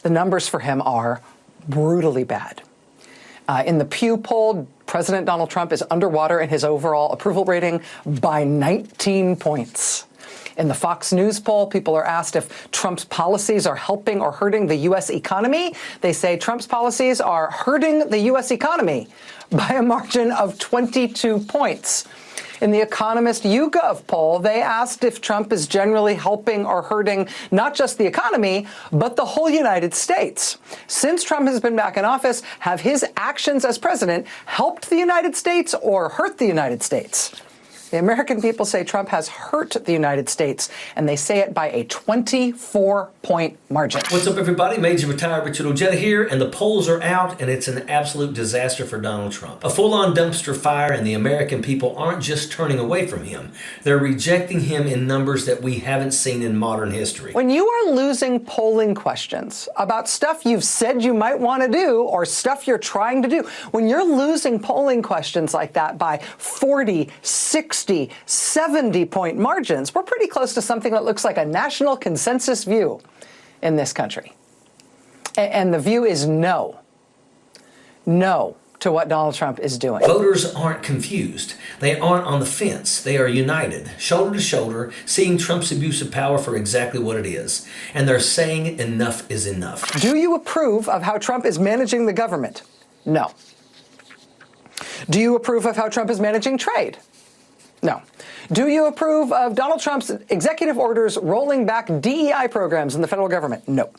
the numbers for him are brutally bad. In the Pew poll, President Donald Trump is underwater in his overall approval rating by 19 points. In the Fox News poll, people are asked if Trump's policies are helping or hurting the U.S. economy. They say Trump's policies are hurting the U.S. economy by a margin of 22 points. In the Economist YouGov poll, they asked if Trump is generally helping or hurting not just the economy, but the whole United States. Since Trump has been back in office, have his actions as president helped the United States or hurt the United States? The American people say Trump has hurt the United States, and they say it by a 24-point margin. What's up, everybody? Major Retired Richard Ojeda here, and the polls are out, and it's an absolute disaster for Donald Trump. A full-on dumpster fire, and the American people aren't just turning away from him. They're rejecting him in numbers that we haven't seen in modern history. When you are losing polling questions about stuff you've said you might want to do or stuff you're trying to do, when you're losing polling questions like that by 40, 60, 70-point margins, we're pretty close to something that looks like a national consensus view in this country. And the view is no. No to what Donald Trump is doing. Voters aren't confused. They aren't on the fence. They are united, shoulder to shoulder, seeing Trump's abuse of power for exactly what it is. And they're saying enough is enough. Do you approve of how Trump is managing the government? No. Do you approve of how Trump is managing trade? No. Do you approve of Donald Trump's executive orders rolling back DEI programs in the federal government? No.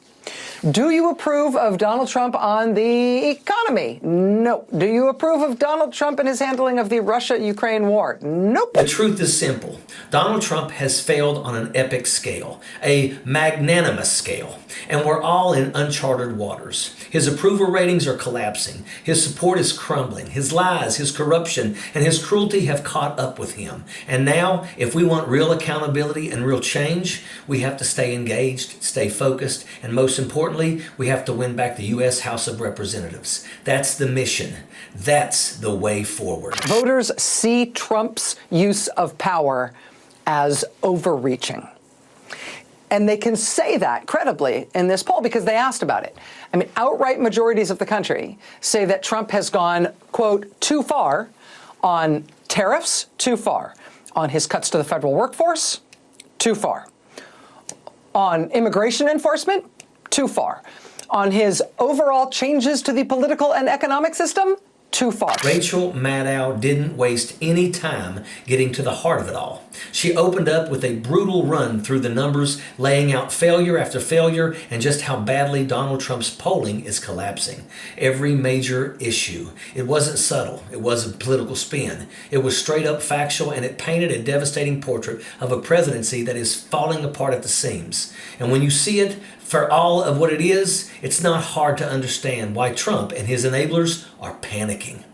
Do you approve of Donald Trump on the economy? No. Do you approve of Donald Trump and his handling of the Russia-Ukraine war? Nope. The truth is simple. Donald Trump has failed on an epic scale, a magnanimous scale, and we're all in uncharted waters. His approval ratings are collapsing. His support is crumbling. His lies, his corruption, and his cruelty have caught up with him. And now, if we want real accountability and real change, we have to stay engaged, stay focused, and most importantly, we have to win back the U.S. House of Representatives. That's the mission. That's the way forward. Voters see Trump's use of power as overreaching. And they can say that credibly in this poll because they asked about it. I mean, outright majorities of the country say that Trump has gone, quote, too far on tariffs, too far. On his cuts to the federal workforce, too far. On immigration enforcement, too far. On his overall changes to the political and economic system, too far. Rachel Maddow didn't waste any time getting to the heart of it all. She opened up with a brutal run through the numbers, laying out failure after failure and just how badly Donald Trump's polling is collapsing. Every major issue. It wasn't subtle. It wasn't political spin. It was straight up factual, and it painted a devastating portrait of a presidency that is falling apart at the seams. And when you see it for all of what it is, it's not hard to understand why Trump and his enablers are panicking.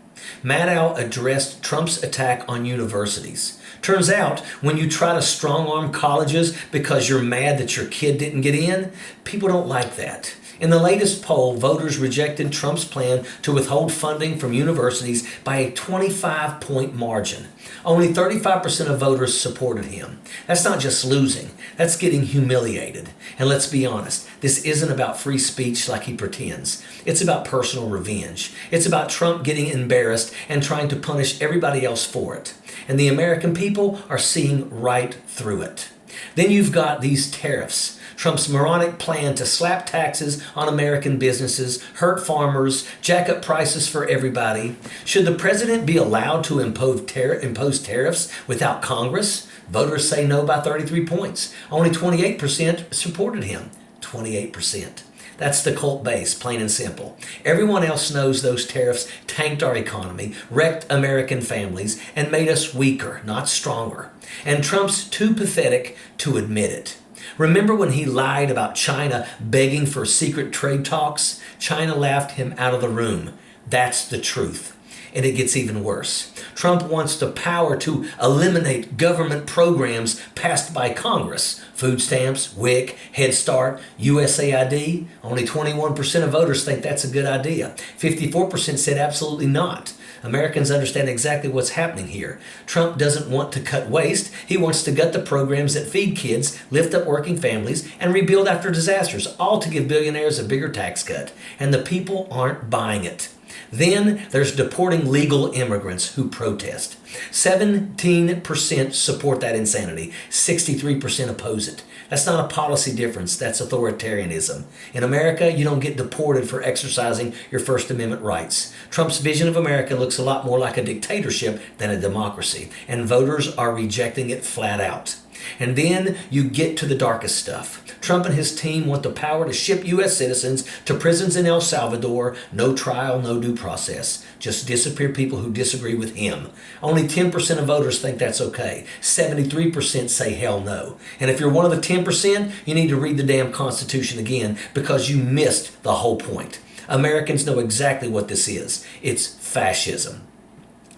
Maddow addressed Trump's attack on universities. Turns out, when you try to strong-arm colleges because you're mad that your kid didn't get in, people don't like that. In the latest poll, voters rejected Trump's plan to withhold funding from universities by a 25-point margin. Only 35% of voters supported him. That's not just losing, that's getting humiliated. And let's be honest, this isn't about free speech like he pretends. It's about personal revenge. It's about Trump getting embarrassed and trying to punish everybody else for it. And the American people are seeing right through it. Then you've got these tariffs. Trump's moronic plan to slap taxes on American businesses, hurt farmers, jack up prices for everybody. Should the president be allowed to impose tariffs without Congress? Voters say no by 33 points. Only 28% supported him. 28%. That's the cult base, plain and simple. Everyone else knows those tariffs tanked our economy, wrecked American families, and made us weaker, not stronger. And Trump's too pathetic to admit it. Remember when he lied about China begging for secret trade talks? China laughed him out of the room. That's the truth. and it gets even worse. Trump wants the power to eliminate government programs passed by Congress. Food stamps, WIC, Head Start, USAID. Only 21% of voters think that's a good idea. 54% said absolutely not. Americans understand exactly what's happening here. Trump doesn't want to cut waste. He wants to gut the programs that feed kids, lift up working families, and rebuild after disasters, all to give billionaires a bigger tax cut. And the people aren't buying it. Then there's deporting legal immigrants who protest. 17% support that insanity. 63% oppose it. That's not a policy difference. That's authoritarianism. In America, you don't get deported for exercising your First Amendment rights. Trump's vision of America looks a lot more like a dictatorship than a democracy, and voters are rejecting it flat out. And then you get to the darkest stuff. Trump and his team want the power to ship U.S. citizens to prisons in El Salvador. No trial, no due process. Just disappear people who disagree with him. Only 10% of voters think that's okay. 73% say hell no. And if you're one of the 10%, you need to read the damn Constitution again because you missed the whole point. Americans know exactly what this is. It's fascism.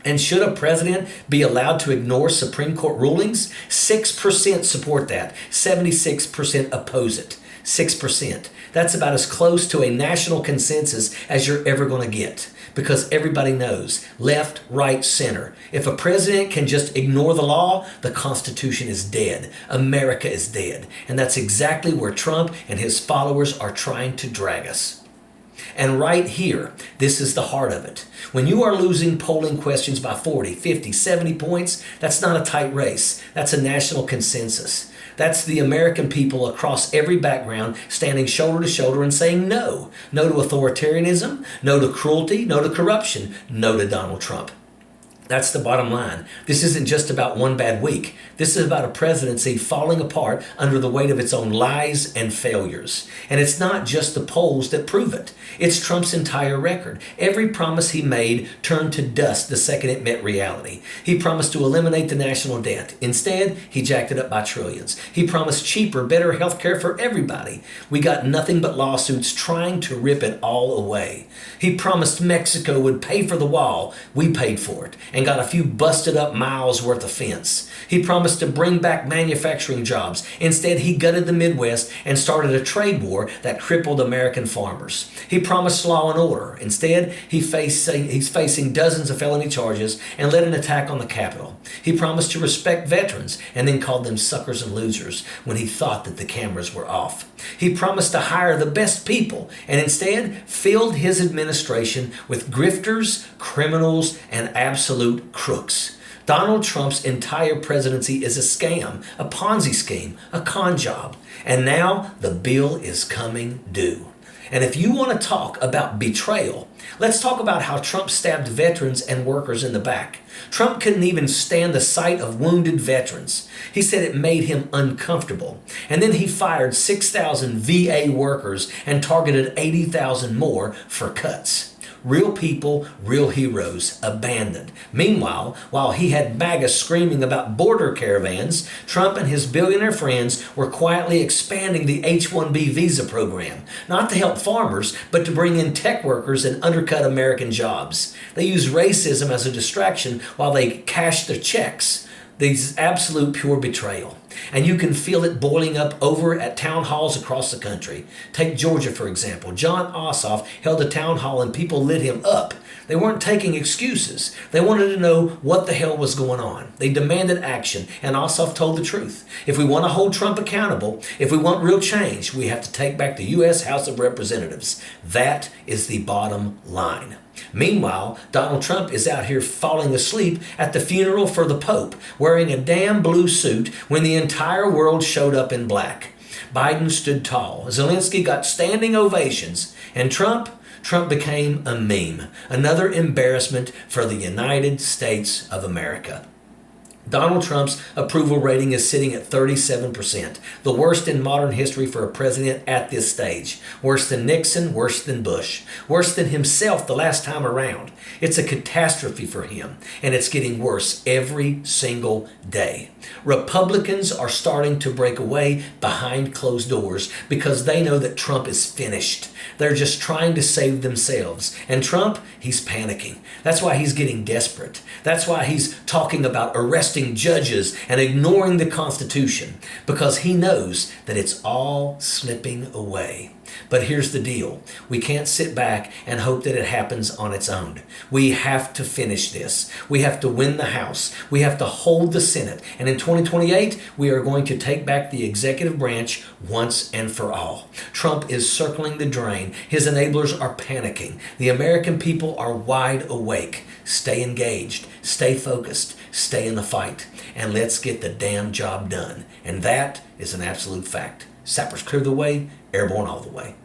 And should a president be allowed to ignore Supreme Court rulings? 6% support that. 76% oppose it. 6%. That's about as close to a national consensus as you're ever going to get. Because everybody knows, left, right, center. If a president can just ignore the law, the Constitution is dead. America is dead. And that's exactly where Trump and his followers are trying to drag us. And right here, this is the heart of it. When you are losing polling questions by 40, 50, 70 points, that's not a tight race. That's a national consensus. That's the American people across every background standing shoulder to shoulder and saying no. No to authoritarianism, no to cruelty, no to corruption, no to Donald Trump. That's the bottom line. This isn't just about one bad week. This is about a presidency falling apart under the weight of its own lies and failures. And it's not just the polls that prove it. It's Trump's entire record. Every promise he made turned to dust the second it met reality. He promised to eliminate the national debt. Instead, he jacked it up by trillions. He promised cheaper, better health care for everybody. We got nothing but lawsuits trying to rip it all away. He promised Mexico would pay for the wall. We paid for it and got a few busted up miles worth of fence. He promised to bring back manufacturing jobs. Instead, he gutted the Midwest and started a trade war that crippled American farmers. He promised law and order. Instead, he's facing dozens of felony charges and led an attack on the Capitol. He promised to respect veterans and then called them suckers and losers when he thought that the cameras were off. He promised to hire the best people and instead filled his administration with grifters, criminals, and absolute crooks. Donald Trump's entire presidency is a scam, a Ponzi scheme, a con job. And now the bill is coming due. And if you want to talk about betrayal, let's talk about how Trump stabbed veterans and workers in the back. Trump couldn't even stand the sight of wounded veterans. He said it made him uncomfortable. And then he fired 6,000 VA workers and targeted 80,000 more for cuts. Real people, real heroes, abandoned. Meanwhile, while he had MAGA screaming about border caravans, Trump and his billionaire friends were quietly expanding the H-1B visa program, not to help farmers, but to bring in tech workers and undercut American jobs. They use racism as a distraction while they cash their checks. This absolute pure betrayal. And you can feel it boiling up over at town halls across the country. Take Georgia, for example. John Ossoff held a town hall and people lit him up. They weren't taking excuses. They wanted to know what the hell was going on. They demanded action, and Ossoff told the truth. If we want to hold Trump accountable, if we want real change, we have to take back the U.S. House of Representatives. That is the bottom line. Meanwhile, Donald Trump is out here falling asleep at the funeral for the Pope, wearing a damn blue suit when the entire world showed up in black. Biden stood tall. Zelensky got standing ovations. And Trump became a meme, another embarrassment for the United States of America. Donald Trump's approval rating is sitting at 37%, the worst in modern history for a president at this stage. Worse than Nixon, worse than Bush, worse than himself the last time around. It's a catastrophe for him, and it's getting worse every single day. Republicans are starting to break away behind closed doors because they know that Trump is finished. They're just trying to save themselves. And Trump, he's panicking. That's why he's getting desperate. That's why he's talking about arresting judges and ignoring the Constitution, because he knows that it's all slipping away. But here's the deal. We can't sit back and hope that it happens on its own. We have to finish this. We have to win the House. We have to hold the Senate. And in 2028, we are going to take back the executive branch once and for all. Trump is circling the drain. His enablers are panicking. The American people are wide awake. Stay engaged. Stay focused. Stay in the fight. And let's get the damn job done. And that is an absolute fact. Sappers clear the way, airborne all the way.